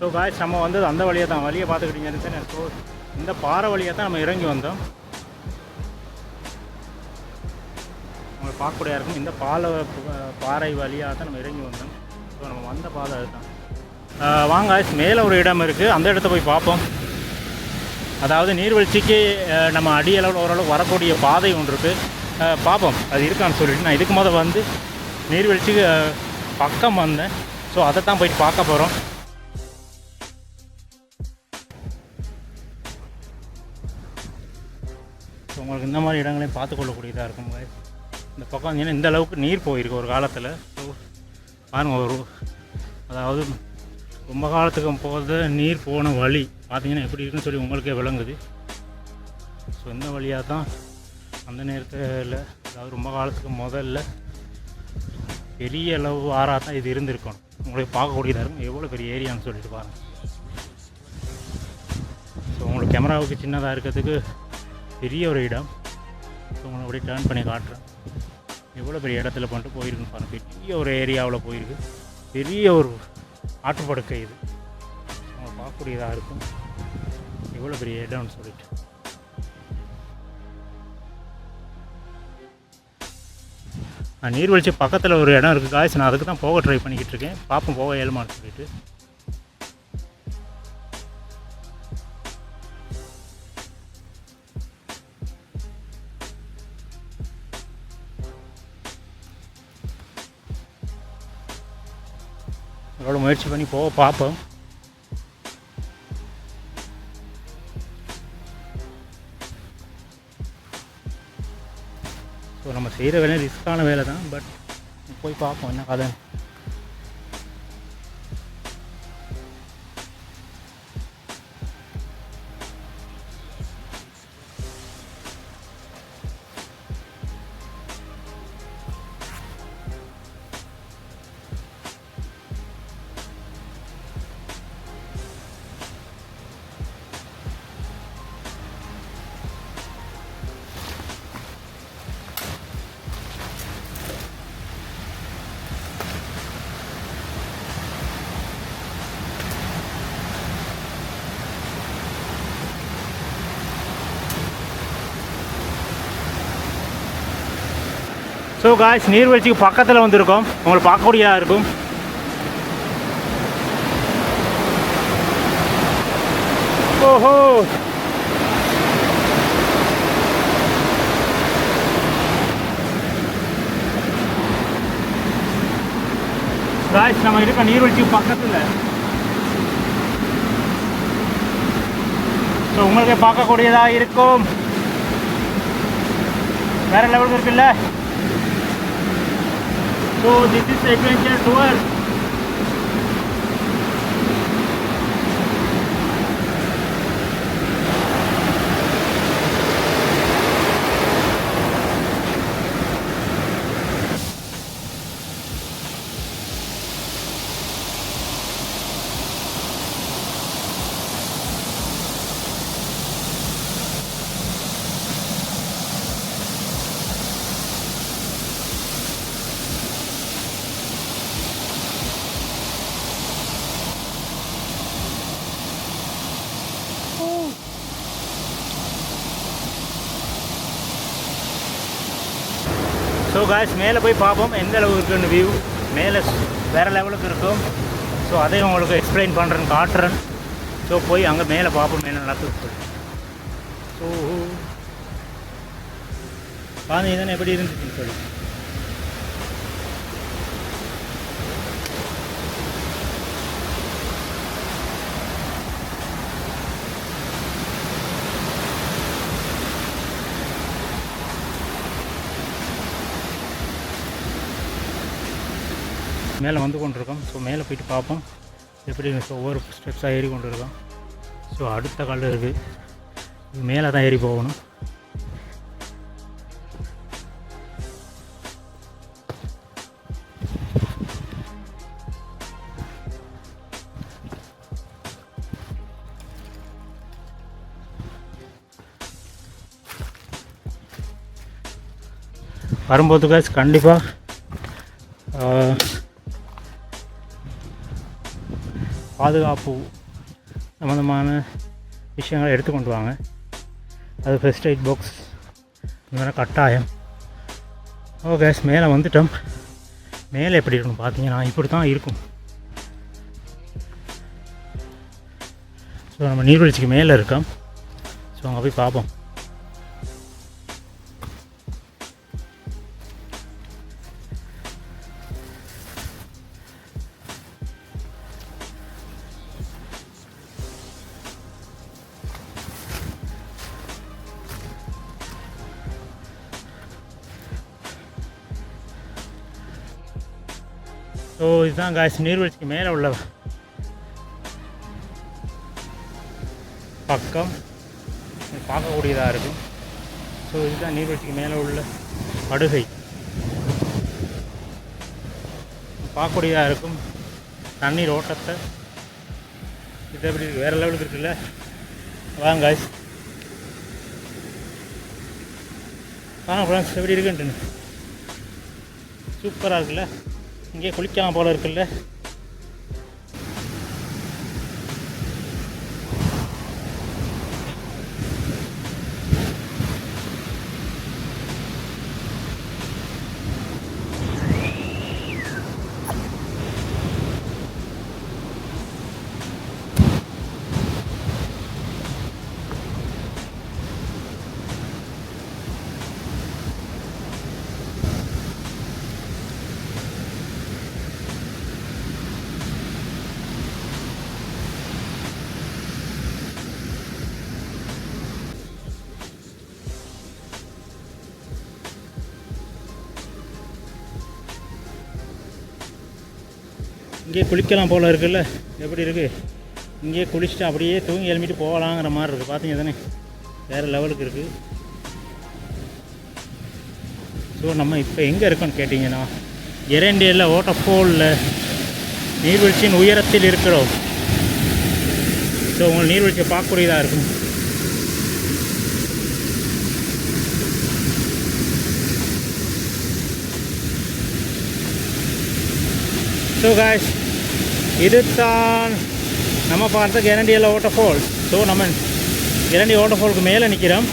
ஸோ காய்ஸ், நம்ம வந்தது அந்த வழியாக தான். வழியை பார்த்துக்கிட்டீங்கன்னு. ஸோ இந்த பாறை வழியாக தான் நம்ம இறங்கி வந்தோம். உங்களுக்கு பார்க்கக்கூடியா இருக்கும். இந்த பாறை வழியாக தான் நம்ம இறங்கி வந்தோம். ஸோ நம்ம வந்த பாதை அதுதான். வாங்க காய்ஸ், மேலே ஒரு இடம் இருக்குது, அந்த இடத்த போய் பார்ப்போம். அதாவது நீர்வீழ்ச்சிக்கு நம்ம அடியளவில் ஓரளவு வரக்கூடிய பாதை ஒன்று இருக்குது. பார்ப்போம் அது இருக்கான்னு சொல்லிட்டு. நான் இதுக்கு முதல் வந்து நீர்வீழ்ச்சிக்கு பக்கம் வந்தேன். ஸோ அதை தான் போயிட்டு பார்க்க போகிறோம். ஸோ உங்களுக்கு இந்த மாதிரி இடங்களையும் பார்த்துக்கொள்ளக்கூடியதாக இருக்கும். இந்த பக்கம் வந்தீங்கன்னா இந்த அளவுக்கு நீர் போயிருக்கு ஒரு காலத்தில். ஸோ பாருங்கள், அதாவது ரொம்ப காலத்துக்கு போகிறது நீர் போன வழி பார்த்தீங்கன்னா எப்படி இருக்குன்னு சொல்லி உங்களுக்கே விளங்குது. ஸோ இந்த வழியாக தான் அந்த நேரத்தில், அதாவது ரொம்ப காலத்துக்கு முதல்ல பெரிய அளவு ஆறாக தான் இது இருந்திருக்கணும். உங்களுக்கு பார்க்கக்கூடியதாக இருக்கும் எவ்வளோ பெரிய ஏரியான்னு சொல்லிட்டு பாருங்கள். ஸோ உங்களுக்கு கேமராவுக்கு சின்னதாக இருக்கிறதுக்கு பெரிய ஒரு இடம். ஸோ உங்களை அப்படியே டர்ன் பண்ணி காட்டுறேன். எவ்வளோ பெரிய இடத்துல பண்ணிட்டு போயிருக்குன்னு பாருங்கள். பெரிய ஒரு ஏரியாவில் போயிருக்கு. பெரிய ஒரு ஆற்றுப்படுக்கை இது. அவங்க பார்க்கக்கூடியதாக இருக்கும் எவ்வளோ பெரிய இடம்னு சொல்லிட்டு. நீர்வீழ்ச்சி பக்கத்தில் ஒரு இடம் இருக்குது காய்ஸ். நான் அதுக்கு தான் போக ட்ரை பண்ணிக்கிட்டு இருக்கேன். பார்ப்போம் போக ஏழுமான்னு சொல்லிட்டு. எவ்வளோ முயற்சி பண்ணி போக பார்ப்போம். ஸோ நம்ம செய்கிற வேலை ரிஸ்க்கான வேலை தான். பட் போய் பார்ப்போம் என்ன கதை. ஸோ காய்ஸ், நீர்வீழ்ச்சிக்கு பக்கத்தில் வந்திருக்கோம். உங்களுக்கு பார்க்கக்கூடியதாக இருக்கும். ஓஹோ, காய்ஸ் நம்ம இருக்க நீர்வீழ்ச்சிக்கு பக்கத்தில். ஸோ உங்களுக்கே பார்க்கக்கூடியதாக இருக்கும். வேறு லெவலுக்கு இருக்குல்ல. So this is adventure tour. Guys மேலே போய் பார்ப்போம் எந்த அளவுக்கு இருக்குன்னு வியூ. மேலே வேறு லெவலுக்கு இருக்கும். ஸோ அதையும் உங்களுக்கு எக்ஸ்பிளைன் பண்ணுறேன்னு காட்டுறேன். ஸோ போய் அங்கே மேலே பார்ப்போம் என்ன நடக்குது. ஸோ பாருங்க தானே எப்படி இருந்துச்சுன்னு சொல்லி. மேலே வந்து கொண்டு இருக்கோம். ஸோ மேலே போயிட்டு பார்ப்போம் எப்படி. ஸோ ஒவ்வொரு ஸ்டெப்ஸாக ஏறி கொண்டு இருக்கோம். ஸோ அடுத்த கல் இருக்குது, இது மேலே தான் ஏறி போகணும். வரும்போது காசு கண்டிப்பாக பாதுகாப்பு சம்மந்தமான விஷயங்களை எடுத்துக்கொண்டு வாங்க. அது ஃபர்ஸ்ட் எய்ட் பாக்ஸ் இந்த மாதிரி கட்டாயம். ஓகே மேலே வந்துட்டோம். மேலே எப்படி இருக்கணும் பார்த்தீங்கன்னா இப்படி தான் இருக்கும். ஸோ நம்ம நீர்வீழ்ச்சிக்கு மேலே இருக்கோம். ஸோ அங்கே போய் பார்ப்போம். ஸோ இதுதான் காய்ஸ் நீர்வீழ்ச்சிக்கு மேலே உள்ள பக்கம் பார்க்கக்கூடியதாக இருக்கும். ஸோ இதுதான் நீர்வீழ்ச்சிக்கு மேலே உள்ள படுகை பார்க்கக்கூடியதாக இருக்கும். தண்ணீர் ஓட்டத்தை இது எப்படி வேறு லெவலுக்கு இருக்குல்ல. வாங்க காய்ஸ் வாங்க ஃப்ரெண்ட்ஸ் எப்படி இருக்குன்ட்டு. சூப்பராக இருக்குல்ல. இங்கே குளிக்கலாம் போல இருக்குல்ல. இங்கே குளிக்கலாம் போல் இருக்குல்ல. எப்படி இருக்குது. இங்கே குளிச்சுட்டு அப்படியே தூங்கி எழுமிட்டு போகலாங்கிற மாதிரி இருக்குது. பார்த்தீங்க தானே வேறு லெவலுக்கு இருக்குது. ஸோ நம்ம இப்போ எங்கே இருக்கோன்னு கேட்டிங்கன்னா எரண்டியில் வாட்டர்ஃபாலில் நீர்வீழ்ச்சியின் உயரத்தில் இருக்கிறோம். ஸோ உங்களுக்கு நீர்வீழ்ச்சியை பார்க்கக்கூடியதாக இருக்கும். ஸோ காய்ஸ் இதுதான் நம்ம பார்த்த கெரண்டியில் வாட்டர்ஃபால். ஸோ நம்ம கெரண்டி வாட்டர்ஃபாலுக்கு மேலே நிற்கிறோம்.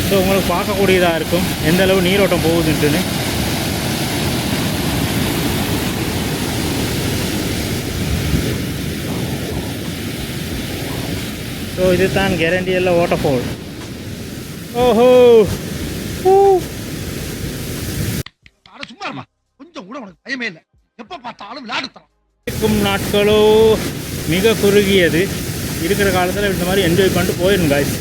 ஸோ உங்களுக்கு பார்க்கக்கூடியதாக இருக்கும் எந்த அளவு நீரோட்டம் போகுதுன்ட்டுன்னு. ஸோ இதுதான் கெரண்டியில் வாட்டர்ஃபால். ஓஹோ சும்மா கொஞ்சம் கூட உனக்கு பயமே இல்லை. எப்ப பார்த்தாலும் விளையாடுத்தான். இருக்கும் நாட்களோ மிக குறுகியது. இருக்கிற காலத்தில் இந்த மாதிரி என்ஜாய் பண்ணிட்டு போயிடும் காய்ஸ்.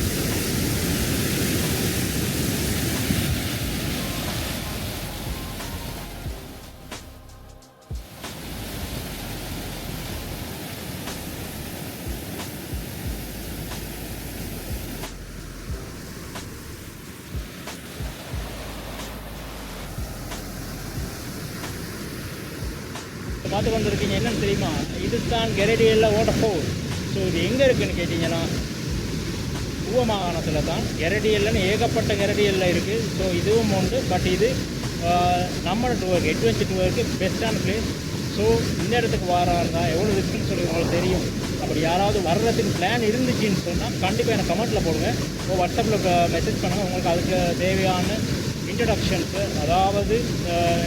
பார்த்து கொண்டு இருக்கீங்க என்னன்னு தெரியுமா. இதுதான் கெரடியில் வாட்டர்ஃபால். ஸோ இது எங்கே இருக்குதுன்னு கேட்டிங்கன்னா ஊவ மாகாணத்தில் தான். கெரடியல்னு ஏகப்பட்ட கெரடியல்ல இருக்குது. ஸோ இதுவும் உண்டு. பட் இது நம்ம டூருக்கு அட்வென்ச்சர் டூருக்கு பெஸ்ட்டான பிளேஸ். ஸோ இந்த இடத்துக்கு வராருந்தா எவ்வளோ இருக்குன்னு சொல்லி உங்களுக்கு தெரியும். அப்படி யாராவது வர்றதுக்கு பிளான் இருந்துச்சுன்னு சொன்னால் கண்டிப்பாக எனக்கு கமெண்ட்டில் போடுங்க. வாட்ஸ்அப்பில் மெசேஜ் பண்ணுங்கள். உங்களுக்கு அதுக்கு தேவையான இன்ட்ரடக்ஷனுக்கு, அதாவது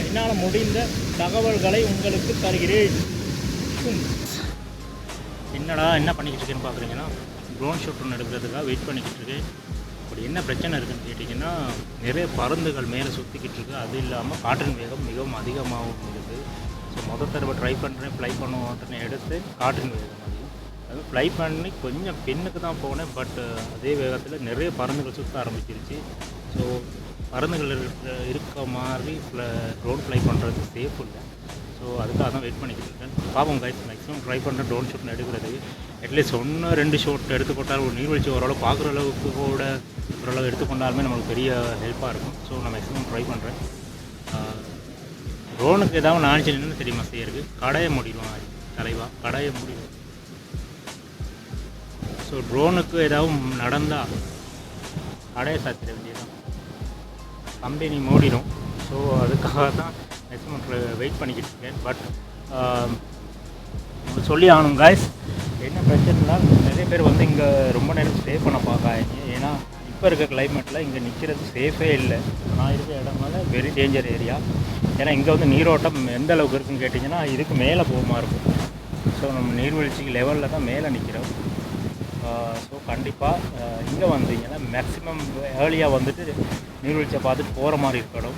என்னால் முடிந்த தகவல்களை உங்களுக்கு தருகிறேன். என்னடா என்ன பண்ணிக்கிட்டு இருக்கேன்னு பார்க்குறீங்கன்னா, ட்ரோன் ஷூட் ஒன்று எடுக்கிறதுக்காக வெயிட் பண்ணிக்கிட்டு இருக்கேன். அப்படி என்ன பிரச்சனை இருக்குதுன்னு கேட்டிங்கன்னா, நிறைய பருந்துகள் மேலே சுற்றிக்கிட்டு இருக்குது. அது இல்லாமல் காற்றின் வேகம் மிகவும் அதிகமாகவும் இருக்குது. ஸோ மொதல் தடவை ட்ரை பண்ணுறேன், ஃப்ளை பண்ணுவோன்னு எடுத்து காற்றின் வேகம் அதிகம். அது ஃப்ளை பண்ணி கொஞ்சம் பின்னுக்கு தான் போனேன். பட் அதே வேகத்தில் நிறைய பருந்துகள் சுற்ற ஆரம்பிச்சிருச்சு. ஸோ பருந்துகள் இருக்க மாதிரி ட்ரோன் ஃப்ளை பண்ணுறது சேஃப் இல்லை. ஸோ அதுக்காக தான் வெயிட் பண்ணிக்கிட்டு இருக்கேன். பார்ப்போம் கைஸ், மேக்ஸிமம் ட்ரை பண்ணுறேன் ட்ரோன் ஷூட் எடுக்கிறதுக்கு. அட்லீஸ்ட் 1-2 ஷூட் எடுத்துக்கொண்டால் ஒரு நீர்வீழ்ச்சி ஓரளவு பார்க்குற அளவுக்கு கூட ஓரளவு எடுத்துக்கொண்டாலுமே நம்மளுக்கு பெரிய ஹெல்ப்பாக இருக்கும். ஸோ நான் மேக்ஸிமம் ட்ரை பண்ணுறேன். ட்ரோனுக்கு ஏதாவது நான்ச்சு நின்று தெரியுமா செய்யறது? கடைய முடிடுவான் தலைவா, கடைய முடியும். ஸோ ட்ரோனுக்கு ஏதாவது நடந்தால் கடையை சாத்திர வேண்டியதான், கம்பெனி மூடிடும். ஸோ அதுக்காக தான் மேக்ஸிமம் வெயிட் பண்ணிக்கிட்டு இருக்கேன். பட் சொல்லி ஆகணும் காய்ஸ், என்ன பிரச்சனைனா நிறைய பேர் வந்து இங்கே ரொம்ப நேரம் ஸ்டே பண்ண பார்க்காங்க. ஏன்னா இப்போ இருக்க கிளைமேட்டில் இங்கே நிற்கிறது சேஃபே இல்லை. நான் இருக்கிற இடம்னால வெரி டேஞ்சர் ஏரியா. ஏன்னா இங்கே வந்து நீரோட்டம் எந்த அளவுக்கு இருக்குன்னு கேட்டிங்கன்னா இதுக்கு மேலே போகுமா இருக்கும். ஸோ நம்ம நீர்வீழ்ச்சிக்கு லெவலில் தான் மேலே நிற்கிறோம். ஸோ கண்டிப்பாக இங்கே வந்தீங்கன்னா மேக்ஸிமம் ஏர்லியாக வந்துட்டு நீர்வீழ்ச்சியை பார்த்துட்டு போகிற மாதிரி இருக்கணும்.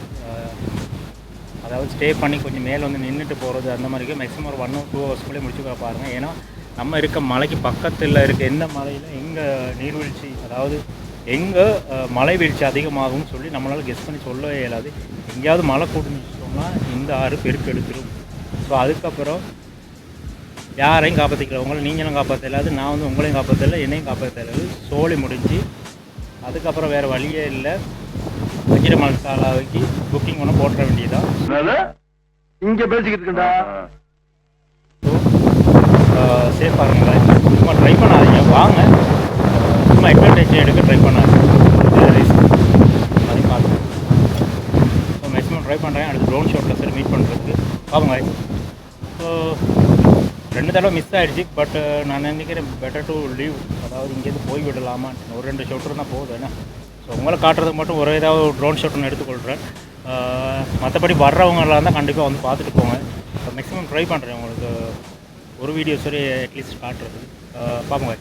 அதாவது ஸ்டே பண்ணி கொஞ்சம் மேலே வந்து நின்றுட்டு போகிறது அந்த மாதிரிக்கு மேக்ஸிமம் ஒரு 1 or 2 ஹவர்ஸ்க்குள்ளே முடிச்சுக்க பாருங்கள். ஏன்னா நம்ம இருக்க மலைக்கு பக்கத்தில் இருக்க எந்த மலையில் எங்கே நீர்வீழ்ச்சி, அதாவது எங்கே மலை வீழ்ச்சி அதிகமாகும்னு சொல்லி நம்மளால் கெஸ் பண்ணி சொல்லவே இயலாது. எங்கேயாவது மழை கூட்டுன்னு இந்த ஆறு பெருக்கு எடுத்துரும். ஸோ அதுக்கப்புறம் யாரையும் காப்பாற்றிக்கல, உங்களை நீங்களும் காப்பாற்ற இல்லாது, நான் வந்து உங்களையும் காப்பாற்றல, என்னையும் காப்பாற்ற இல்லாது. சோழி முடிஞ்சு அதுக்கப்புறம் வேறு வழியே இல்லை, வஞ்சிர மசாலாவுக்கு புக்கிங் ஒன்று போட்டுற வேண்டியதான். இங்க பேசிக்கிட்டு இருக்கா. ஸோ சேஃபாக இருங்க, சும்மா ட்ரை பண்ணாதீங்க, வாங்க சும்மா அட்வான்டேஜ் எடுக்க ட்ரை பண்ணாதீங்க, அதையும் பார்த்து. ஸோ மேக்ஸிமம் ட்ரை பண்ணுறேன் அடுத்து ட்ரோன் ஷாட்டில் சரி மீட் பண்ணுறதுக்கு பாருங்க. ஸோ 2 தடவை மிஸ் ஆகிடுச்சு. பட் நான் நினைக்கிறேன் பெட்டர் டு லீவ், அதாவது இங்கேருந்து போய் விடலாமா, ஒரு 2 ஷாட் தான் போகுது. ஏன்னா ஸோ உங்களை காட்டுறதுக்கு மட்டும் ஒரு ஏதாவது ட்ரோன் ஷாட் ஒன்று எடுத்துக்கொள்கிறேன். மற்றபடி வர்றவங்களாக இருந்தால் கண்டிப்பாக வந்து பார்த்துட்டு போங்க. மேக்ஸிமம் ட்ரை பண்ணுறேன் உங்களுக்கு ஒரு வீடியோ சரி அட்லீஸ்ட் காட்டுறதுக்கு. பார்ப்போங்க.